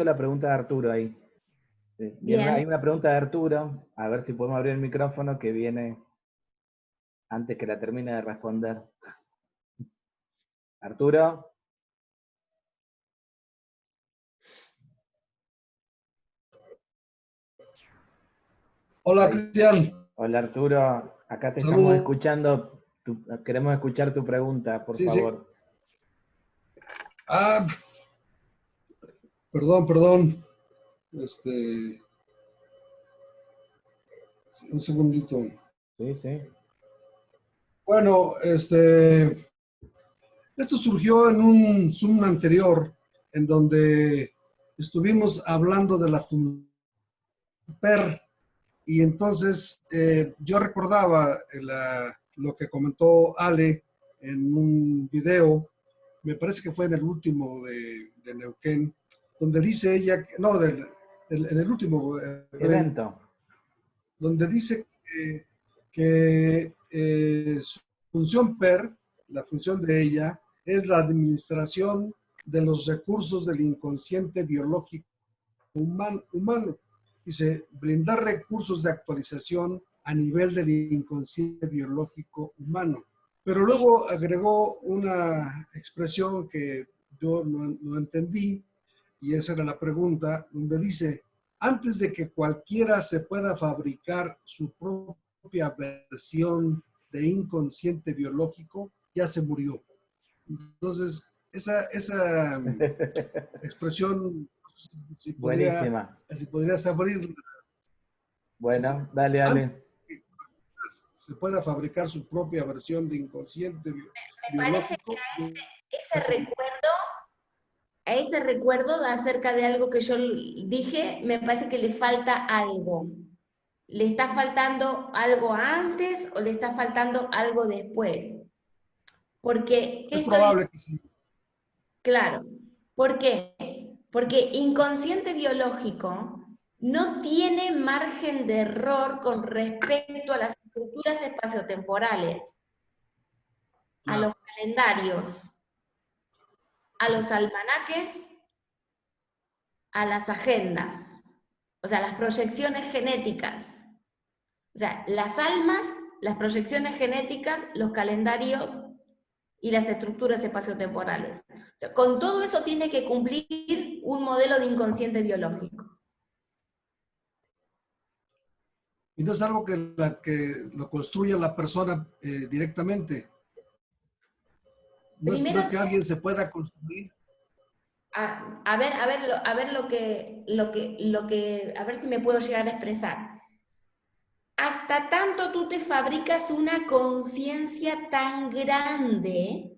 la pregunta de Arturo ahí. Hay Bien. una pregunta de Arturo, a ver si podemos abrir el micrófono, que viene antes que la termine de responder. Arturo. Hola, Ahí. Cristian. Hola Arturo, acá te estamos Saludos. escuchando, queremos escuchar tu pregunta, por Sí, sí. favor. Ah, perdón. Un segundito. Sí, sí. Bueno, esto surgió en un Zoom anterior, en donde estuvimos hablando de la FUNPER, y entonces yo recordaba lo que comentó Ale en un video, me parece que fue en el último de Neuquén, donde dice ella, en el último evento, Evento. donde dice que su función PER, la función de ella, es la administración de los recursos del inconsciente biológico humano. Dice, brindar recursos de actualización a nivel del inconsciente biológico humano. Pero luego agregó una expresión que yo no entendí, y esa era la pregunta, donde dice, antes de que cualquiera se pueda fabricar su propia versión de inconsciente biológico, ya se murió. Entonces, esa expresión, si Buenísima. podrías abrirla. Bueno, dale, Antes dale. de que se pueda fabricar su propia versión de inconsciente Me parece que biológico, a ese recuerdo acerca de algo que yo dije, me parece que le falta algo. ¿Le está faltando algo antes o le está faltando algo después? Porque, ¿qué es estoy? probable que sí. Claro. ¿Por qué? Porque inconsciente biológico no tiene margen de error con respecto a las estructuras espaciotemporales, a los Claro. calendarios, a los almanaques, a las agendas, o sea, las proyecciones genéticas. O sea, las almas, las proyecciones genéticas, los calendarios y las estructuras espaciotemporales. O sea, con todo eso tiene que cumplir un modelo de inconsciente biológico. Y no es algo que lo construya la persona directamente. No Primero, es que alguien se pueda construir. a ver si me puedo llegar a expresar. Hasta tanto tú te fabricas una conciencia tan grande,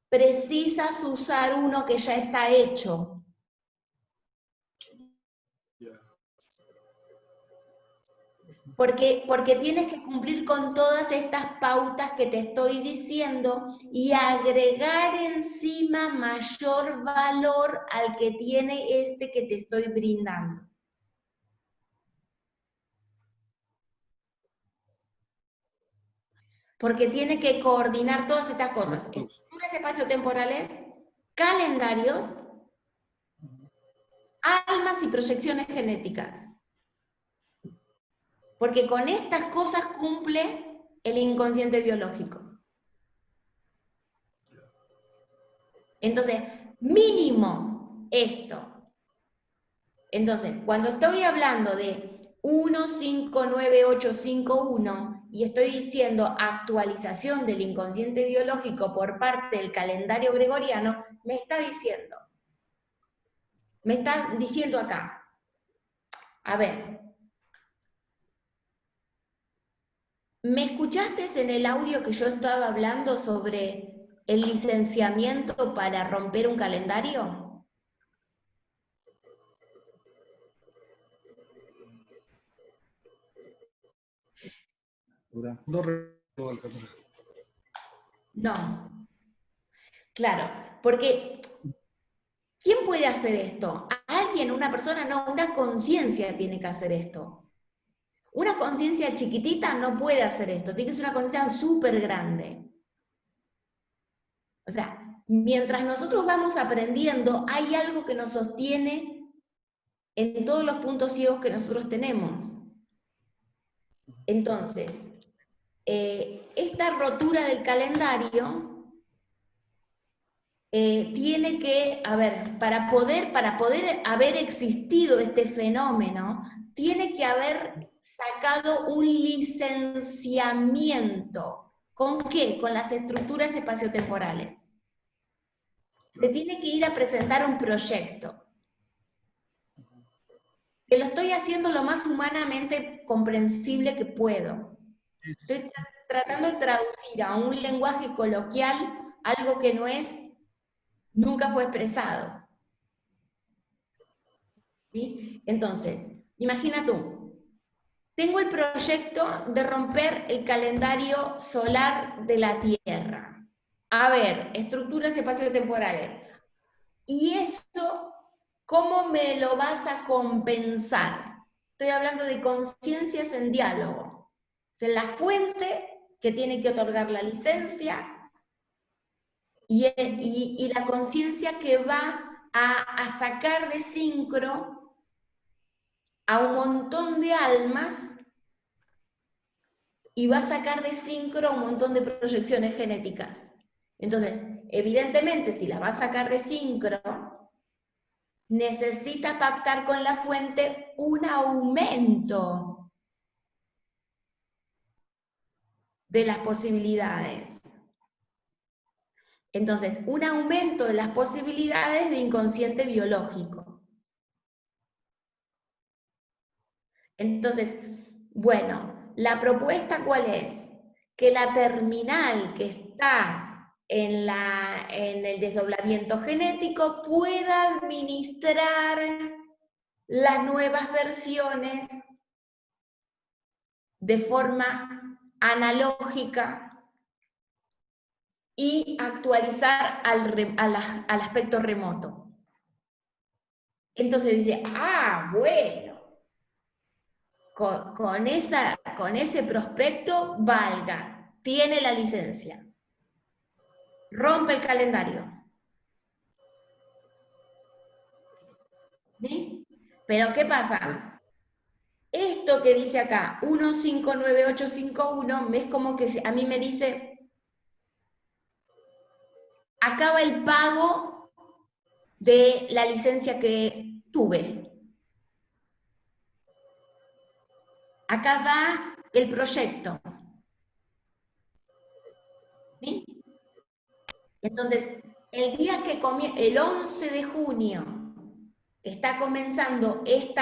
precisas usar uno que ya está hecho. Porque tienes que cumplir con todas estas pautas que te estoy diciendo y agregar encima mayor valor al que tiene este que te estoy brindando. Porque tiene que coordinar todas estas cosas. Estructuras espaciotemporales, calendarios, almas y proyecciones genéticas. Porque con estas cosas cumple el inconsciente biológico. Entonces, mínimo esto. Entonces, cuando estoy hablando de 159851 y estoy diciendo actualización del inconsciente biológico por parte del calendario gregoriano, me está diciendo acá, a ver, ¿me escuchaste en el audio que yo estaba hablando sobre el licenciamiento para romper un calendario? No recuerdo, Alcántara. No, claro, porque ¿quién puede hacer esto? Alguien, una persona, no, una conciencia tiene que hacer esto. Una conciencia chiquitita no puede hacer esto, tiene que ser una conciencia súper grande. O sea, mientras nosotros vamos aprendiendo, hay algo que nos sostiene en todos los puntos ciegos que nosotros tenemos. Entonces, esta rotura del calendario tiene que, a ver, para poder haber existido este fenómeno, tiene que haber sacado un licenciamiento. ¿Con qué? Con las estructuras espaciotemporales. Se tiene que ir a presentar un proyecto. Que lo estoy haciendo lo más humanamente comprensible que puedo. Estoy tratando de traducir a un lenguaje coloquial algo que no es, nunca fue expresado. ¿Sí? Entonces, imagina tú, tengo el proyecto de romper el calendario solar de la Tierra. A ver, estructuras espaciotemporales. ¿Y eso cómo me lo vas a compensar? Estoy hablando de conciencias en diálogo. O sea, la fuente que tiene que otorgar la licencia y la conciencia que va a sacar de sincro a un montón de almas y va a sacar de sincro a un montón de proyecciones genéticas. Entonces, evidentemente, si la va a sacar de sincro, necesita pactar con la fuente un aumento de las posibilidades. Entonces, un aumento de las posibilidades de inconsciente biológico. Entonces, bueno, la propuesta ¿cuál es? Que la terminal que está en el desdoblamiento genético pueda administrar las nuevas versiones de forma analógica y actualizar al aspecto remoto. Entonces dice, bueno, con ese prospecto valga, tiene la licencia, rompe el calendario. ¿Sí? Pero ¿qué pasa? Esto que dice acá, 159851, es como que a mí me dice, acaba el pago de la licencia que tuve. Acá va el proyecto. ¿Sí? Entonces, el día que comienza, el 11 de junio, está comenzando este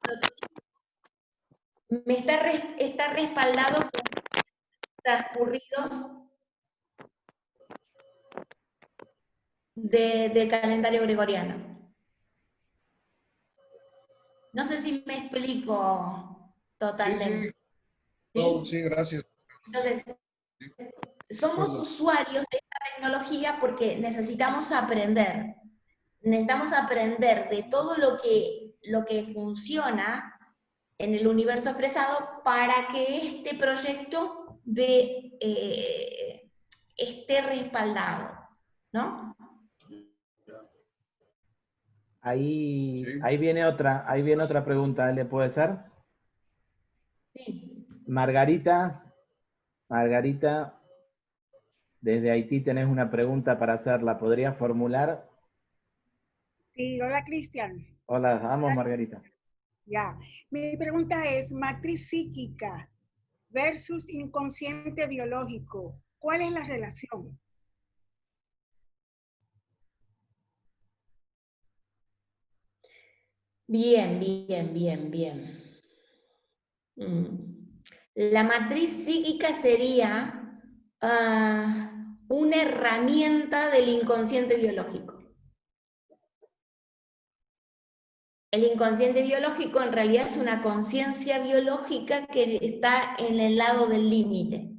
prototipo, está respaldado por transcurridos de calendario gregoriano. No sé si me explico totalmente. Sí, no, sí, gracias. Entonces, somos usuarios de esta tecnología porque necesitamos aprender. Necesitamos aprender de todo lo que funciona en el universo expresado para que este proyecto esté respaldado, ¿no? Ahí viene otra pregunta, ¿le puede ser? Sí. Margarita, desde Haití tenés una pregunta para hacerla, ¿podrías formular? Sí, hola Cristian. Hola, vamos Margarita. Ya, mi pregunta es, matriz psíquica versus inconsciente biológico, ¿cuál es la relación? Bien. La matriz psíquica sería una herramienta del inconsciente biológico. El inconsciente biológico en realidad es una conciencia biológica que está en el lado del límite.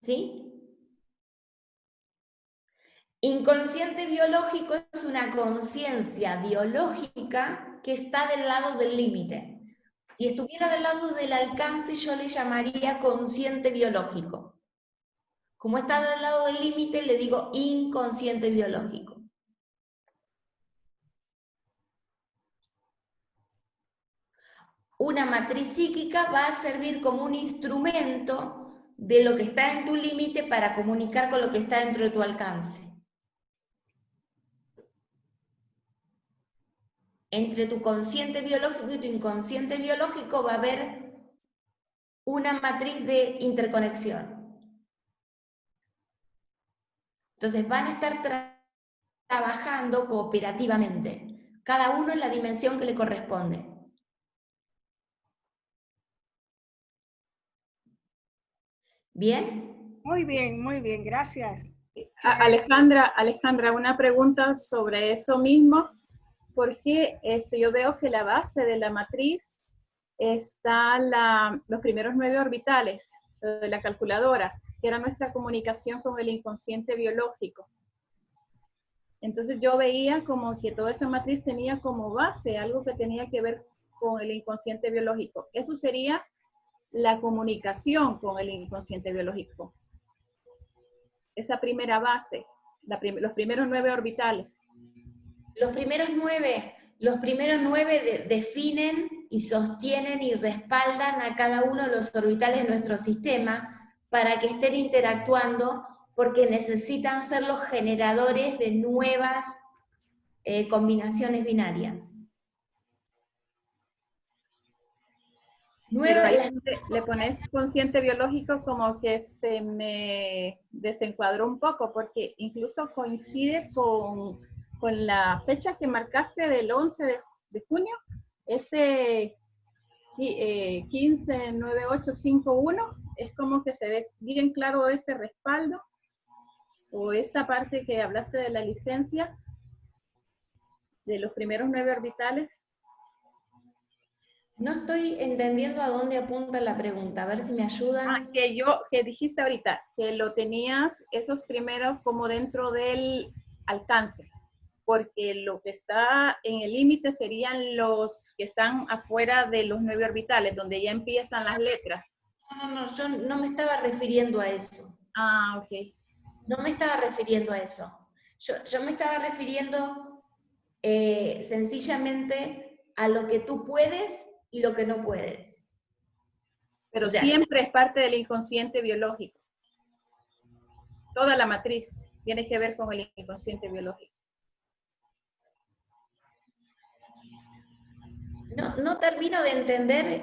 ¿Sí? Inconsciente biológico es una conciencia biológica que está del lado del límite. Si estuviera del lado del alcance, yo le llamaría consciente biológico. Como está del lado del límite, le digo inconsciente biológico. Una matriz psíquica va a servir como un instrumento de lo que está en tu límite para comunicar con lo que está dentro de tu alcance. Entre tu consciente biológico y tu inconsciente biológico va a haber una matriz de interconexión. Entonces van a estar trabajando cooperativamente, cada uno en la dimensión que le corresponde. ¿Bien? Muy bien, gracias. Alejandra, una pregunta sobre eso mismo, porque yo veo que la base de la matriz está los primeros 9 orbitales de la calculadora, que era nuestra comunicación con el inconsciente biológico. Entonces yo veía como que toda esa matriz tenía como base algo que tenía que ver con el inconsciente biológico. Eso sería la comunicación con el inconsciente biológico. Esa primera base, los primeros 9 orbitales. Los primeros nueve definen y sostienen y respaldan a cada uno de los orbitales de nuestro sistema para que estén interactuando, porque necesitan ser los generadores de nuevas combinaciones binarias. Pero ahí le pones consciente biológico, como que se me desencuadró un poco, porque incluso coincide con la fecha que marcaste del 11 de junio, ese 159851, es como que se ve bien claro ese respaldo, o esa parte que hablaste de la licencia, de los primeros 9 orbitales. No estoy entendiendo a dónde apunta la pregunta, a ver si me ayudan. Que dijiste ahorita, que lo tenías esos primeros como dentro del alcance, porque lo que está en el límite serían los que están afuera de los 9 orbitales, donde ya empiezan las letras. No, yo no me estaba refiriendo a eso. Ah, ok. No me estaba refiriendo a eso. Yo me estaba refiriendo sencillamente a lo que tú puedes y lo que no puedes. Pero o sea, siempre es parte del inconsciente biológico. Toda la matriz tiene que ver con el inconsciente biológico. No termino de entender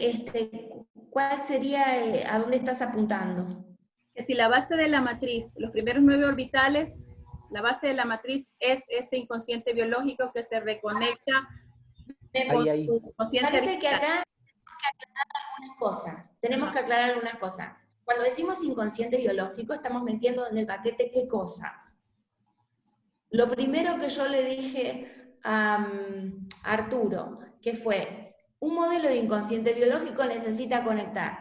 cuál sería, a dónde estás apuntando. Que si la base de la matriz, los primeros 9 orbitales, la base de la matriz es ese inconsciente biológico que se reconecta con tu conciencia. Parece que acá tenemos que aclarar algunas cosas. Cuando decimos inconsciente biológico, estamos metiendo en el paquete qué cosas. Lo primero que yo le dije a Arturo, que fue, un modelo de inconsciente biológico necesita conectar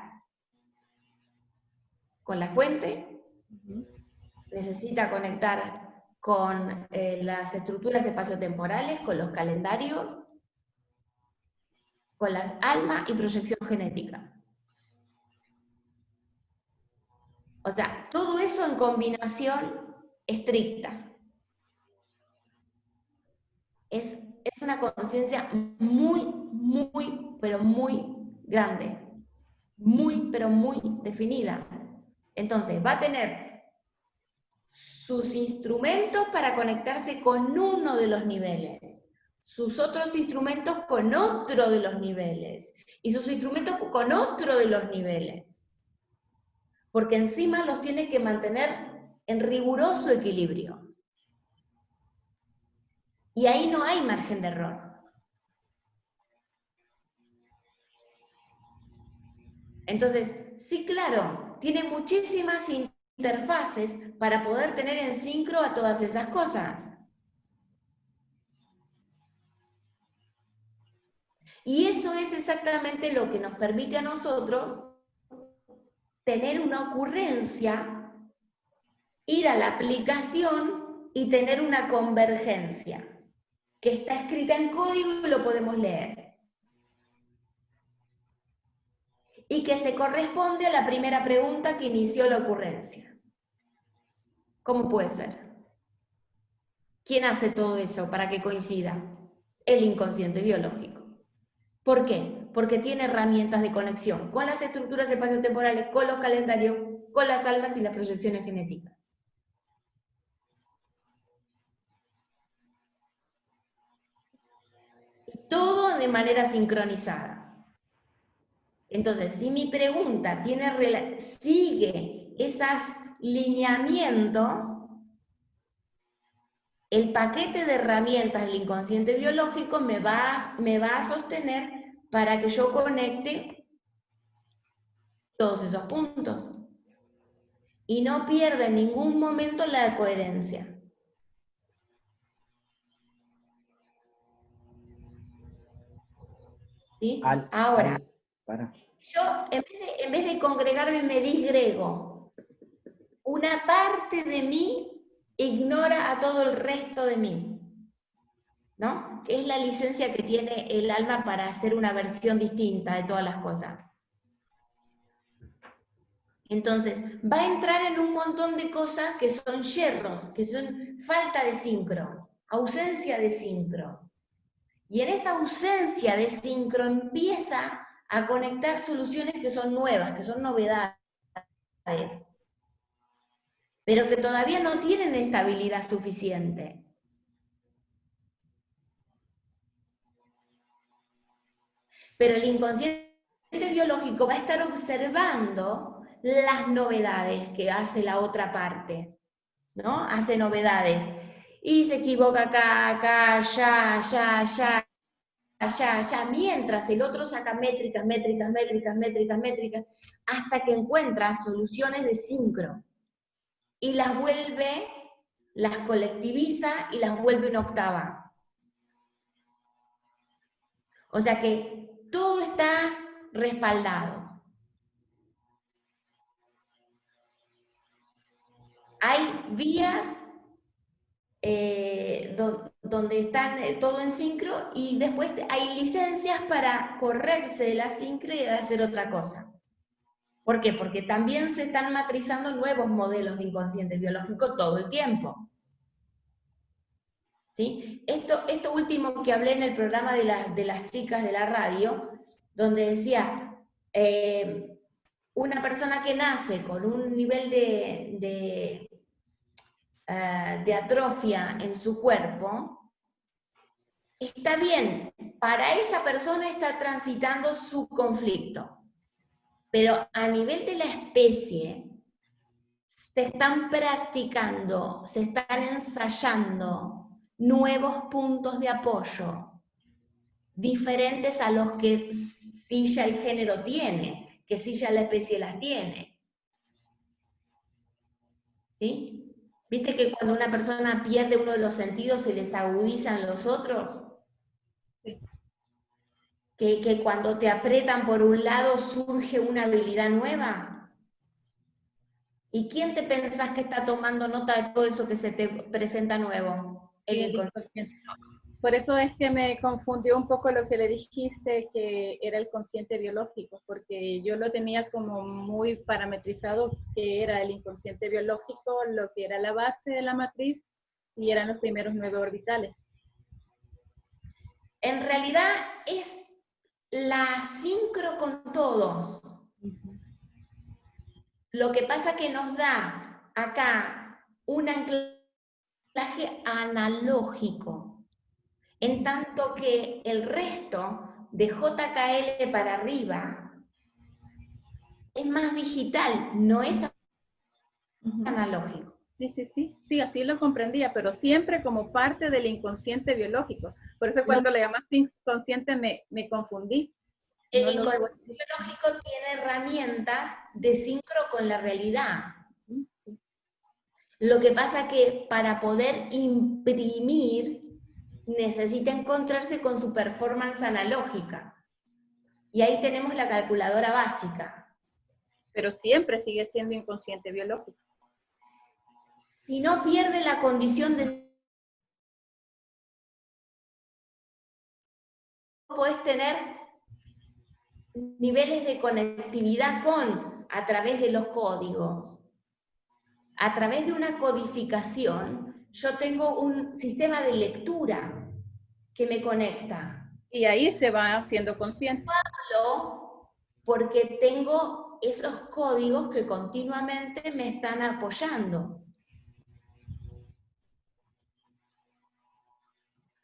con la fuente, necesita conectar con las estructuras espaciotemporales, con los calendarios, con las almas y proyección genética. O sea, todo eso en combinación estricta. Es una conciencia muy, pero muy grande. Muy, pero muy definida. Entonces, va a tener sus instrumentos para conectarse con uno de los niveles, sus otros instrumentos con otro de los niveles, y sus instrumentos con otro de los niveles. Porque encima los tiene que mantener en riguroso equilibrio. Y ahí no hay margen de error. Entonces, sí, claro, tiene muchísimas interfaces para poder tener en sincro a todas esas cosas. Y eso es exactamente lo que nos permite a nosotros tener una ocurrencia, ir a la aplicación y tener una convergencia, que está escrita en código y lo podemos leer. Y que se corresponde a la primera pregunta que inició la ocurrencia. ¿Cómo puede ser? ¿Quién hace todo eso para que coincida? El inconsciente biológico. ¿Por qué? Porque tiene herramientas de conexión con las estructuras espaciotemporales, con los calendarios, con las almas y las proyecciones genéticas. Todo de manera sincronizada. Entonces, si mi pregunta sigue esos lineamientos, el paquete de herramientas del inconsciente biológico me va a sostener para que yo conecte todos esos puntos. Y no pierda en ningún momento la coherencia. ¿Sí? Ahora, yo en vez de congregarme me disgrego. Una parte de mí ignora a todo el resto de mí, ¿no? Que es la licencia que tiene el alma para hacer una versión distinta de todas las cosas. Entonces, va a entrar en un montón de cosas que son yerros, que son falta de sincro, ausencia de sincro. Y en esa ausencia de sincro empieza a conectar soluciones que son nuevas, que son novedades, pero que todavía no tienen estabilidad suficiente. Pero el inconsciente biológico va a estar observando las novedades que hace la otra parte, ¿no? Hace novedades. Y se equivoca acá, allá, mientras el otro saca métricas, hasta que encuentra soluciones de sincro. Y las vuelve, las colectiviza y las vuelve una octava. O sea que todo está respaldado. Hay vías donde están todo en sincro y después hay licencias para correrse de la sincro y hacer otra cosa. ¿Por qué? Porque también se están matrizando nuevos modelos de inconsciente biológico todo el tiempo. ¿Sí? Esto último que hablé en el programa de las chicas de la radio, donde decía, una persona que nace con un nivel de atrofia en su cuerpo, está bien, para esa persona está transitando su conflicto, pero a nivel de la especie, se están practicando, se están ensayando nuevos puntos de apoyo, diferentes a los que sí ya el género tiene, que sí ya la especie las tiene. ¿Sí? ¿Viste que cuando una persona pierde uno de los sentidos se les agudizan los otros? Sí. Que cuando te aprietan por un lado surge una habilidad nueva. ¿Y quién te pensás que está tomando nota de todo eso que se te presenta nuevo? El inconsciente. Por eso es que me confundió un poco lo que le dijiste, que era el consciente biológico, porque yo lo tenía como muy parametrizado, que era el inconsciente biológico, lo que era la base de la matriz, y eran los primeros 9 orbitales. En realidad es la sincro con todos. Lo que pasa que nos da acá un anclaje analógico, en tanto que el resto de JKL para arriba es más digital, no es analógico. Sí, así lo comprendía, pero siempre como parte del inconsciente biológico. Por eso cuando le llamaste inconsciente me confundí. El inconsciente biológico tiene herramientas de sincro con la realidad. Lo que pasa que para poder imprimir necesita encontrarse con su performance analógica. Y ahí tenemos la calculadora básica. Pero siempre sigue siendo inconsciente biológico. Si no pierde la condición de... Podés tener niveles de conectividad a través de los códigos. a través de una codificación, yo tengo un sistema de lectura que me conecta. Y ahí se va haciendo consciente. Porque tengo esos códigos que continuamente me están apoyando.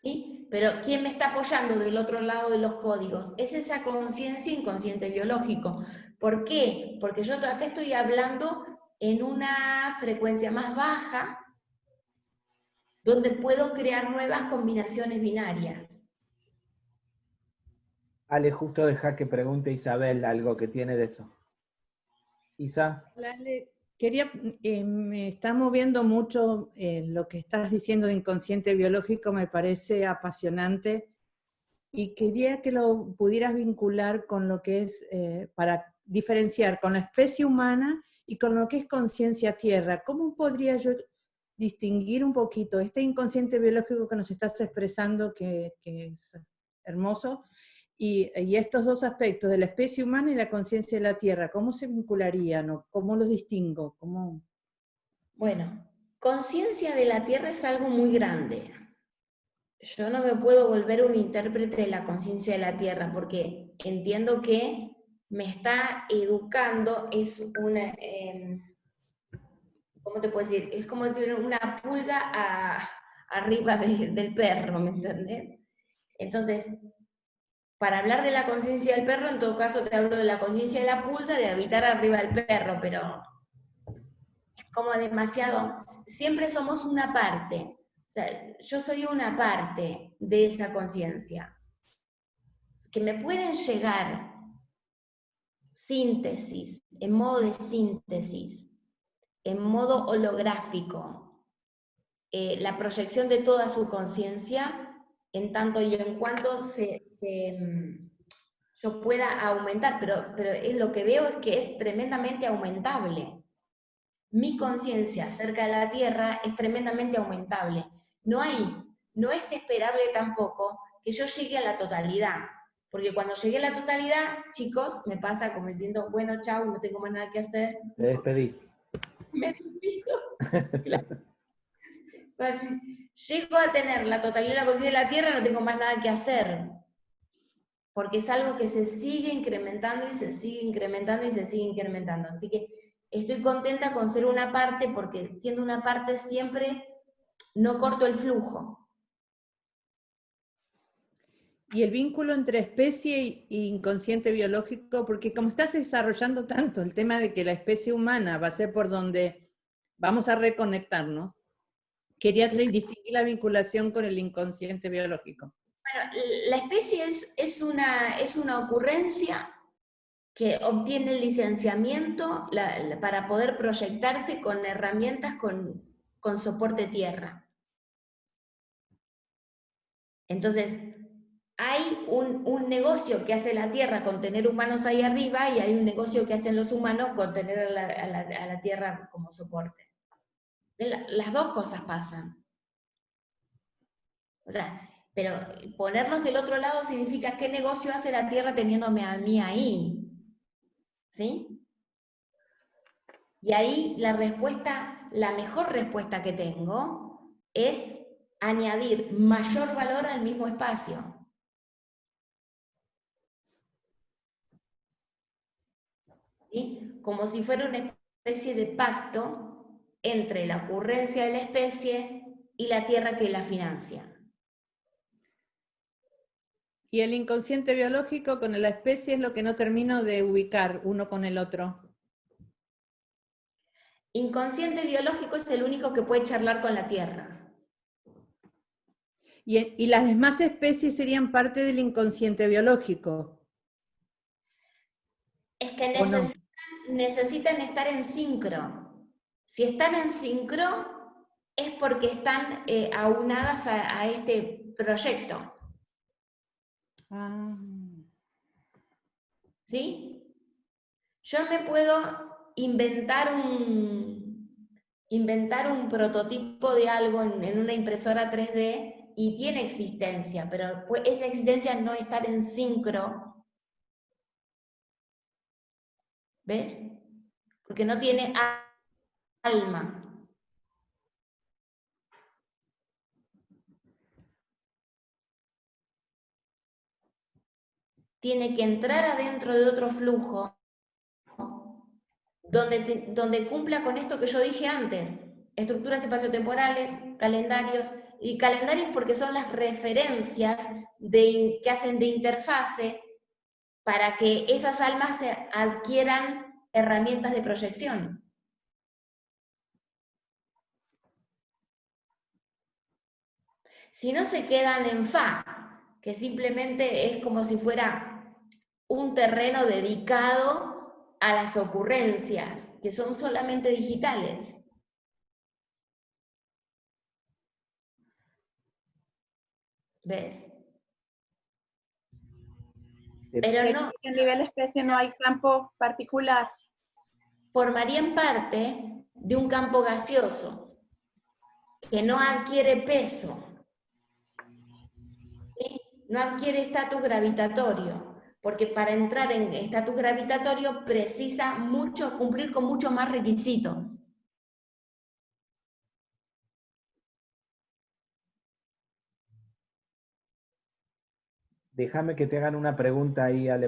¿Sí? Pero ¿quién me está apoyando del otro lado de los códigos? Es esa conciencia inconsciente biológico. ¿Por qué? Porque yo acá estoy hablando en una frecuencia más baja, donde puedo crear nuevas combinaciones binarias. Ale, justo deja que pregunte Isabel algo que tiene de eso. Isa. Ale, quería, me está moviendo mucho lo que estás diciendo de inconsciente biológico, me parece apasionante, y quería que lo pudieras vincular con lo que es, para diferenciar con la especie humana y con lo que es conciencia tierra. ¿Cómo podría yo distinguir un poquito este inconsciente biológico que nos estás expresando, que es hermoso, y estos dos aspectos de la especie humana y la conciencia de la tierra? ¿Cómo se vincularían o cómo los distingo? ¿Cómo? Bueno, conciencia de la tierra es algo muy grande. Yo no me puedo volver un intérprete de la conciencia de la tierra, porque entiendo que me está educando, es una, ¿cómo te puedo decir? Es como decir una pulga arriba del perro, ¿me entendés? Entonces, para hablar de la conciencia del perro, en todo caso te hablo de la conciencia de la pulga, de habitar arriba del perro, pero es como demasiado, siempre somos una parte. O sea, yo soy una parte de esa conciencia. Que me pueden llegar síntesis, en modo de síntesis, en modo holográfico, la proyección de toda su conciencia, en tanto y en cuanto yo pueda aumentar, pero es lo que veo es que es tremendamente aumentable. Mi conciencia acerca de la Tierra es tremendamente aumentable. No es esperable tampoco que yo llegue a la totalidad, porque cuando llegue a la totalidad, chicos, me pasa como diciendo, bueno, chau, no tengo más nada que hacer. Te despedís. Me despido. Claro. Pues, llego a tener la totalidad de la conciencia de la Tierra, no tengo más nada que hacer, porque es algo que se sigue incrementando y se sigue incrementando y se sigue incrementando. Así que estoy contenta con ser una parte, porque siendo una parte siempre no corto el flujo. Y el vínculo entre especie e inconsciente biológico, porque como estás desarrollando tanto el tema de que la especie humana va a ser por donde vamos a reconectarnos, quería distinguir la vinculación con el inconsciente biológico. Bueno, la especie es una ocurrencia que obtiene el licenciamiento para poder proyectarse con herramientas con soporte tierra. Entonces, hay un negocio que hace la Tierra con tener humanos ahí arriba, y hay un negocio que hacen los humanos con tener a la Tierra como soporte. Las dos cosas pasan. O sea, pero ponernos del otro lado significa qué negocio hace la Tierra teniéndome a mí ahí. ¿Sí? Y ahí la respuesta, la mejor respuesta que tengo es añadir mayor valor al mismo espacio. ¿Sí? Como si fuera una especie de pacto entre la ocurrencia de la especie y la tierra que la financia. Y el inconsciente biológico con la especie es lo que no termino de ubicar uno con el otro. Inconsciente biológico es el único que puede charlar con la tierra. Y las demás especies serían parte del inconsciente biológico. Es que no? necesitan estar en sincro. Si están en sincro, es porque están aunadas a este proyecto. Ah. ¿Sí? Yo me puedo inventar un prototipo de algo en una impresora 3D y tiene existencia, pero esa existencia no estar en sincro. ¿Ves? Porque no tiene alma. Tiene que entrar adentro de otro flujo donde cumpla con esto que yo dije antes, estructuras espaciotemporales, calendarios, y calendarios porque son las referencias que hacen de interfase para que esas almas adquieran herramientas de proyección. Si no, se quedan en fa, que simplemente es como si fuera un terreno dedicado a las ocurrencias, que son solamente digitales. ¿Ves? Pero no, A nivel especie no hay campo particular. formarían parte de un campo gaseoso que no adquiere peso, ¿sí? No adquiere estatus gravitatorio, porque para entrar en estatus gravitatorio precisa cumplir con muchos más requisitos. Déjame que te hagan una pregunta ahí, Ale.